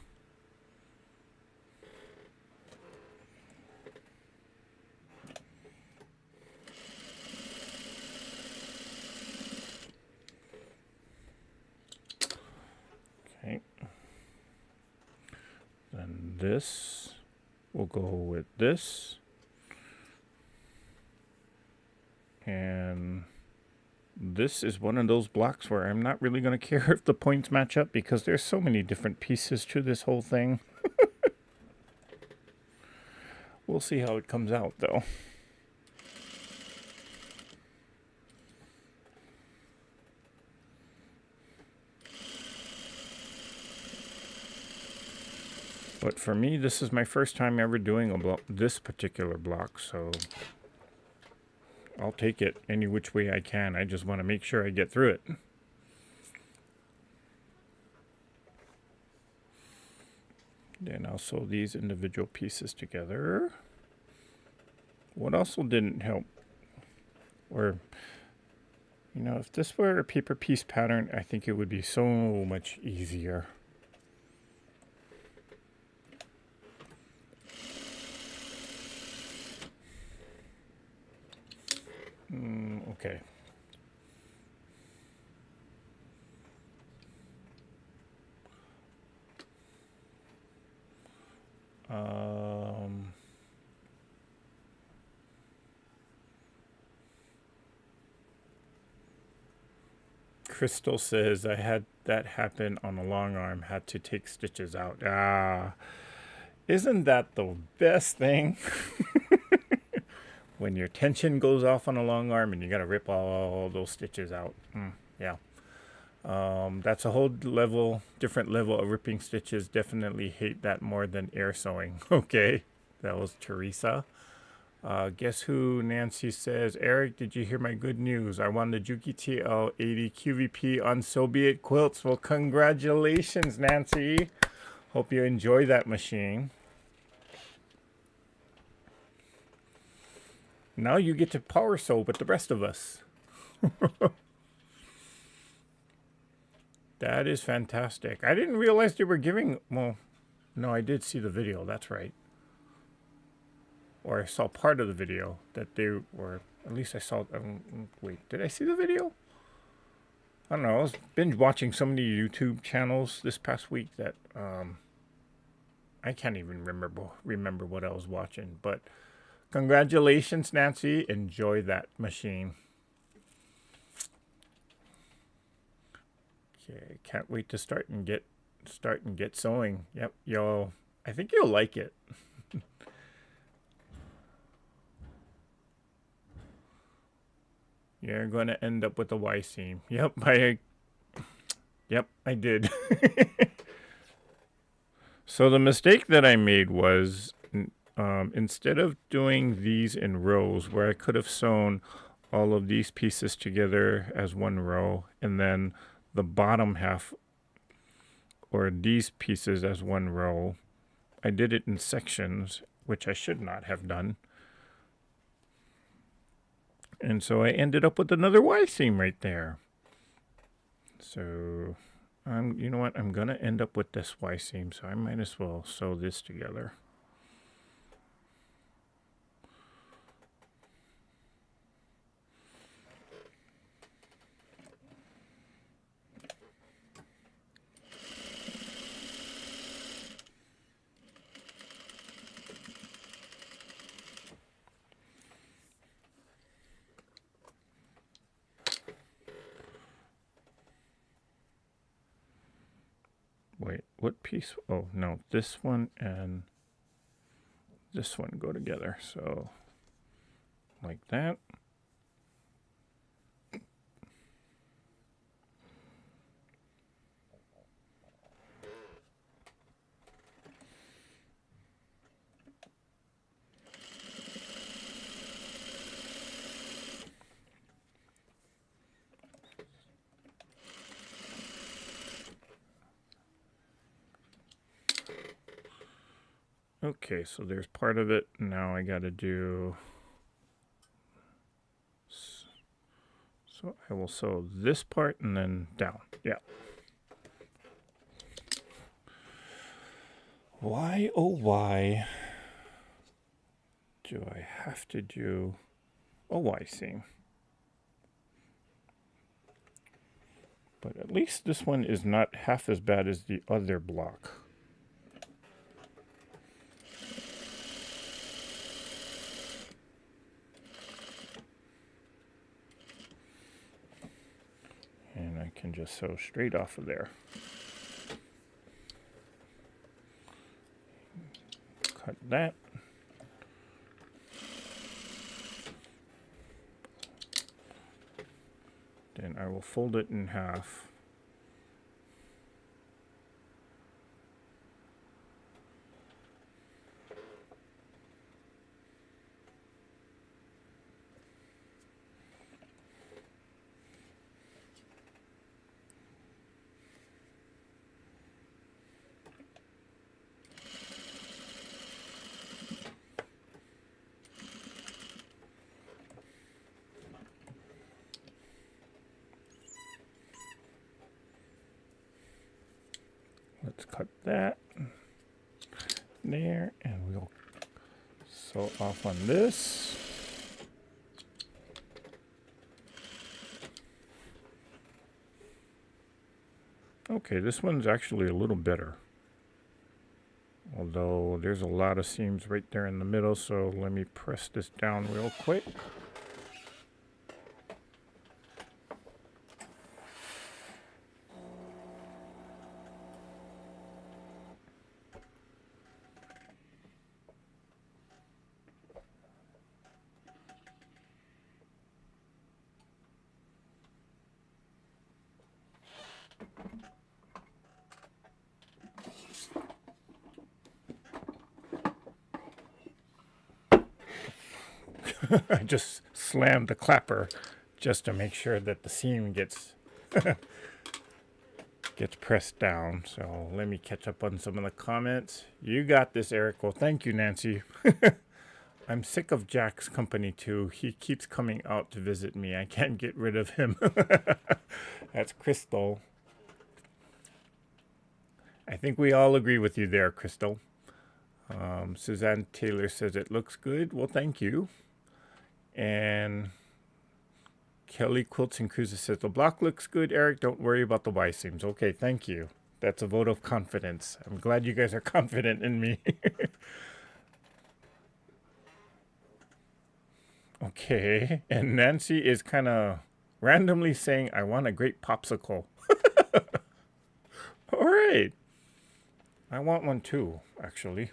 Okay. Then this will go with this. And this is one of those blocks where I'm not really going to care if the points match up because there's so many different pieces to this whole thing. We'll see how it comes out, though. But for me, this is my first time ever doing this particular block, so I'll take it any which way I can. I just want to make sure I get through it. Then I'll sew these individual pieces together. What also didn't help, or, you know, if this were a paper piece pattern, I think it would be so much easier. Okay. Crystal says, I had that happen on a long arm, had to take stitches out. Isn't that the best thing? When your tension goes off on a long arm and you got to rip all those stitches out. Yeah. That's a whole different level of ripping stitches. Definitely hate that more than air sewing. Okay. That was Teresa. Guess who? Nancy says, Eric, did you hear my good news? I won the Juki TL80 QVP on Soviet quilts. Well, congratulations, Nancy. Hope you enjoy that machine. Now you get to power sew with the rest of us. That is fantastic. I didn't realize they were giving... Well, no, I did see the video. That's right. Or I saw part of the video that they were... At least I saw... wait, did I see the video? I don't know. I was binge watching so many YouTube channels this past week that I can't even remember what I was watching. But congratulations, Nancy. Enjoy that machine. Okay, can't wait to start and get sewing. Yep, I think you'll like it. You're going to end up with a Y seam. Yep, I did. So the mistake that I made was instead of doing these in rows where I could have sewn all of these pieces together as one row and then the bottom half or these pieces as one row, I did it in sections, which I should not have done. And so I ended up with another Y seam right there. So, you know what? I'm going to end up with this Y seam, so I might as well sew this together. Wait, what piece? Oh, no, this one and this one go together. So, like that. Okay, so there's part of it. Now I got to do... So I will sew this part and then down. Yeah. Why, oh why, do I have to do a Y seam? But at least this one is not half as bad as the other block. And I can just sew straight off of there. Cut that. and I will fold it in half. Let's cut that there, and we'll sew off on this. Okay, this one's actually a little better. Although there's a lot of seams right there in the middle, so let me press this down real quick. I just slammed the clapper just to make sure that the seam gets pressed down. So let me catch up on some of the comments. You got this, Eric. Well, thank you, Nancy. I'm sick of Jack's company too. He keeps coming out to visit me. I can't get rid of him. That's Crystal. I think we all agree with you there, Crystal. Suzanne Taylor says it looks good. Well, thank you. And Kelly Quilts and Cruises says the block looks good, Eric. Don't worry about the Y seams. Okay, thank you. That's a vote of confidence. I'm glad you guys are confident in me. Okay, and Nancy is kind of randomly saying, I want a great popsicle. All right. I want one too, actually.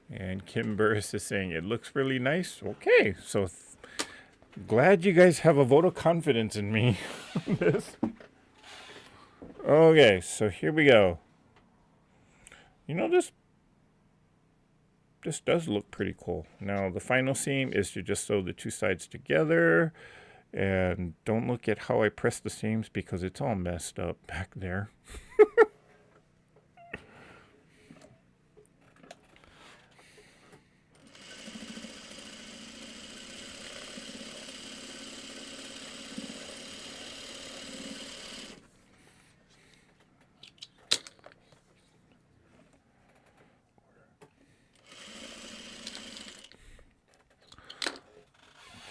And Kim Burris is saying, it looks really nice. Okay, so glad you guys have a vote of confidence in me. This. Okay, so here we go. You know, this does look pretty cool. Now, the final seam is to just sew the two sides together. And don't look at how I press the seams because it's all messed up back there.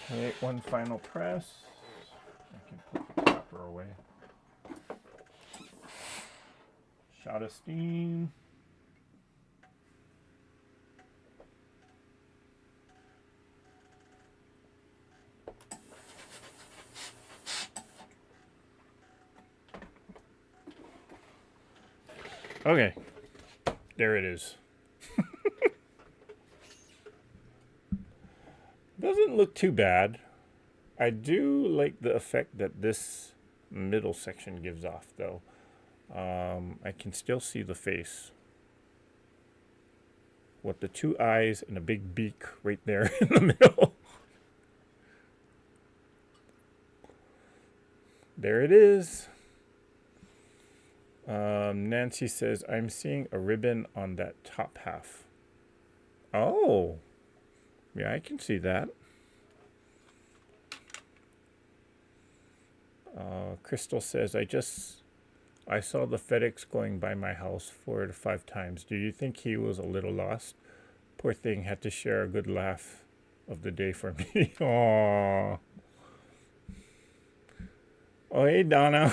Okay, one final press. I can put the clapper away. Shot of steam. Okay, there it is. Doesn't look too bad. I do like the effect that this middle section gives off, though. I can still see the face with the two eyes and a big beak right there in the middle. There it is. Nancy says, I'm seeing a ribbon on that top half. Oh, yeah, I can see that. Crystal says, I saw the FedEx going by my house 4 to 5 times. Do you think he was a little lost? Poor thing had to share a good laugh of the day for me. Aww. Oh, hey, Donna.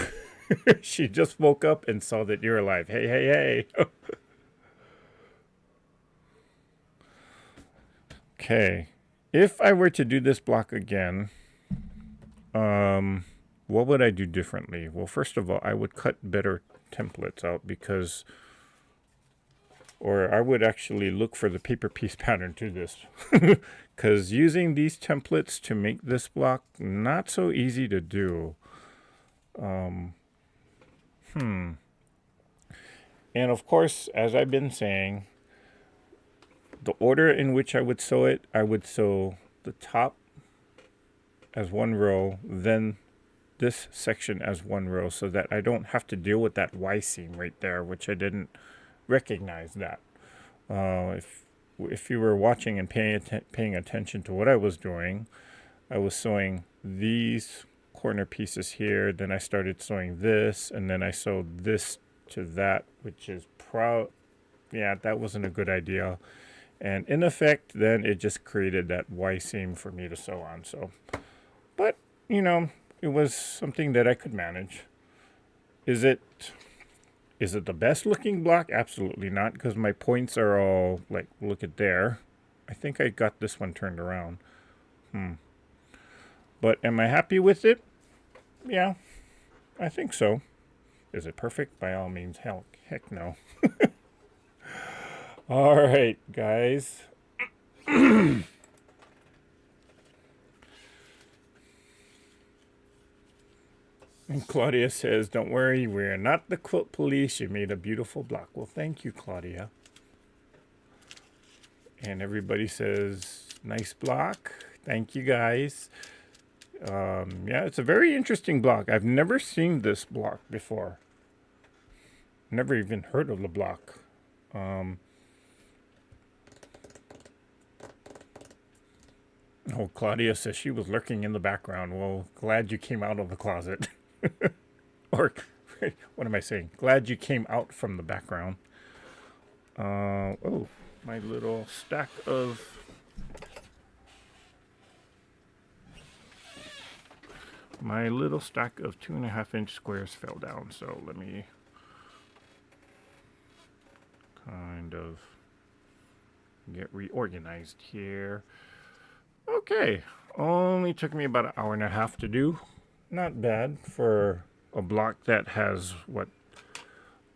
She just woke up and saw that you're alive. Hey, hey, hey. Okay. If I were to do this block again, what would I do differently? Well, first of all, I would cut better templates out because, or I would actually look for the paper piece pattern to this. Because using these templates to make this block, not so easy to do. And of course, as I've been saying, the order in which I would sew it, I would sew the top as one row, then this section as one row, so that I don't have to deal with that Y seam right there, which I didn't recognize that. If you were watching and paying attention to what I was doing, I was sewing these corner pieces here, then I started sewing this, and then I sewed this to that, which is yeah, that wasn't a good idea. And in effect, then it just created that Y seam for me to sew on. So, but you know, it was something that I could manage. Is it the best looking block? Absolutely not, because my points are all like, look at there. I think I got this one turned around. But am I happy with it? Yeah, I think so. Is it perfect? By all means, heck no. All right, guys. And Claudia says, don't worry, we're not the quilt police. You made a beautiful block. Well, thank you, Claudia. And everybody says, nice block. Thank you, guys. Yeah, it's a very interesting block. I've never seen this block before. Never even heard of the block. Oh, Claudia says she was lurking in the background. Well, glad you came out of the closet. Or, what am I saying? Glad you came out from the background. Oh, my little stack of... My little stack of 2.5-inch squares fell down, so let me kind of get reorganized here. Okay, only took me about an hour and a half to do. Not bad for a block that has, what,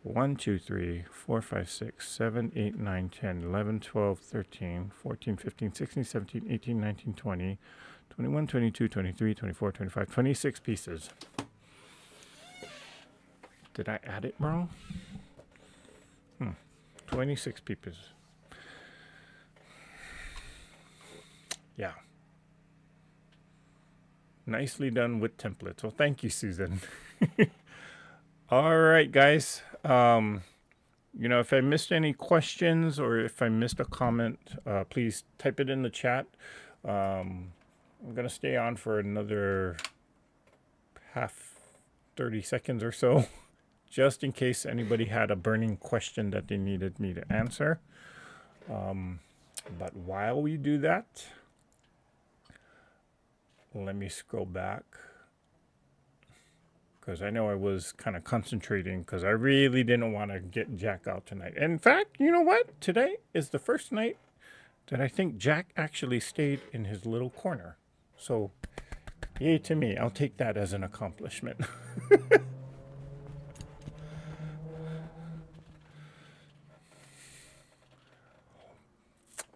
1, 2, 3, 4, 5, 6, 7, 8, 9, 10, 11, 12, 13, 14, 15, 16, 17, 18, 19, 20, 21, 22, 23, 24, 25, 26 pieces. Did I add it wrong? 26 pieces. Yeah. Nicely done with templates. Well, thank you, Susan. All right, guys. You know, if I missed any questions or if I missed a comment, please type it in the chat. I'm going to stay on for another 30 seconds or so, just in case anybody had a burning question that they needed me to answer. But while we do that, let me scroll back, because I know I was kind of concentrating because I really didn't want to get Jack out tonight. In fact, you know what? Today is the first night that I think Jack actually stayed in his little corner. So, yay to me. I'll take that as an accomplishment.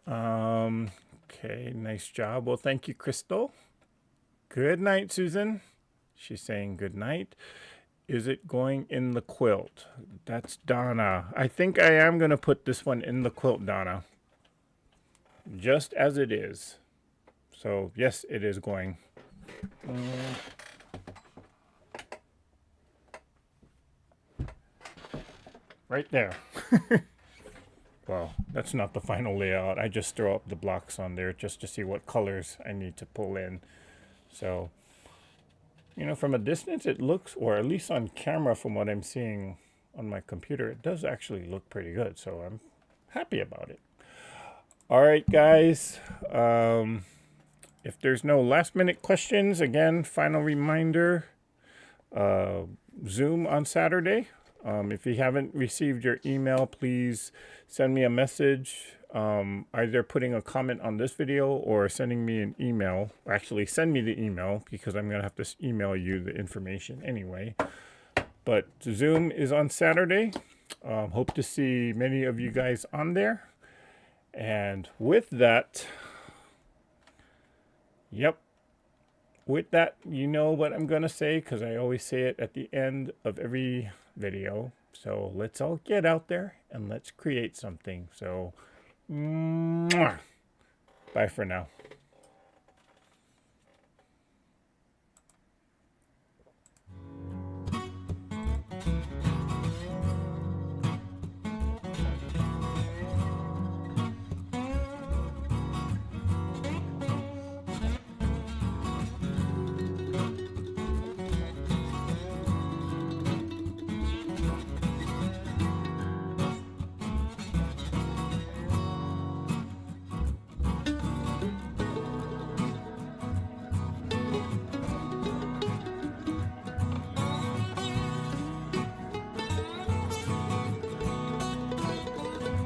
Okay, nice job. Well, thank you, Crystal. Good night, Susan. She's saying good night. Is it going in the quilt? That's Donna. I think I am going to put this one in the quilt, Donna. Just as it is. So, yes, it is going. Right there. Well, that's not the final layout. I just throw up the blocks on there just to see what colors I need to pull in. So, you know, from a distance it looks, or at least on camera from what I'm seeing on my computer, it does actually look pretty good. So I'm happy about it. All right, guys. If there's no last minute questions, again, final reminder, Zoom on Saturday. If you haven't received your email, please send me a message, either putting a comment on this video or sending me an email. Actually, send me the email because I'm going to have to email you the information anyway. But Zoom is on Saturday. Hope to see many of you guys on there. And with that, yep, with that, you know what I'm going to say because I always say it at the end of every video. So let's all get out there and let's create something. So, mwah. Bye for now.